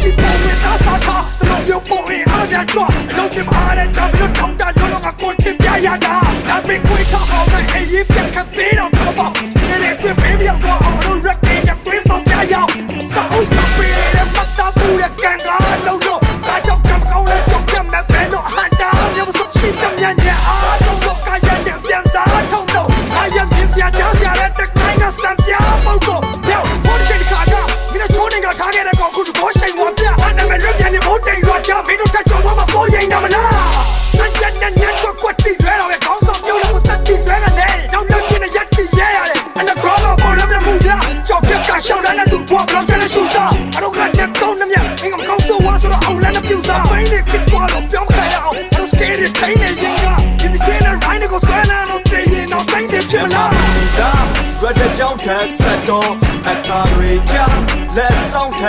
ကြီးပုံဝင်သားစားထားတလုံးမျိုးပုံရင်အားများကြွအလုံးတင်အားတဲ့ကြောင့်မလို့ထောင်တာလုံးလုံးကကိုတင်ပြရတာဒါပေခွေးထားအောင်နဲ့အေးရေးပြတ်ခတ်သေးတော့တော့ပေါ့ဒီနေ့ပြပေးပြောင်းတော့အောင်လို့ရက်တင်ရသွေးဆောင်ပြရအောင်စာအုပ်ဆောင်ပေးတဲ့ပတ်တာပူရကန်ကားလုံးလုံးဒါကြောင့်ကံကောင်းတဲ့ကြောင့်ပြတ်မဲ့ပဲတော့ဟန်တာမျိုးစုရှိတဲ့ညညအားလုံးတော့ကာရတဲ့ပြန်စားထုံတော့အာရမြင်စရာကြားစရာတဲ့တက်တိုင်းကစံပြပုတ်တော့ပြောင်းဘုန်းရှိတဲ့ခါကမင်းချိုးနေကထားခဲ့တဲ့ကောင်ခုဘောရှိန်ဝါပြအနာမဲ့လွတ်ပြန်နေမို့တိန်ရွာချမင်းတို့တက်ကြော်မစိုးရိမ်နာမလားနန်းချန်နန်းကွက်တီရွဲတော့ခေါင်းဆောင်ပြုံးလို့တက်တီရွဲကနေနောက်နောက်ကျင်းရက်တီရဲရတယ်အနာကောတော့ပေါ်လို့မှုပြကြောက်ပြကရှောင်းတဲ့သူဘွားဘလောက်ကျတဲ့ရှူစားအတော့ကနေတော့နှမြအင်းကကောင်းဆိုဝါဆိုတော့အောင်လန်းနဲ့ပြူစားဘိန်းနဲ့ဖြစ်သွားတော့ပြောင်းခါရအောင်အတော့စကေးတွေထိုင်းနေရင်ကဒီချင်းနဲ့ရိုင်းကိုဆွဲလာတော့တည်ရင်တော့စိတ်တွေဖြစ်မလားဒါရတဲ့ကြောင့်ထက်ဆက်တော့အခါတွေကြလက်ဆောင်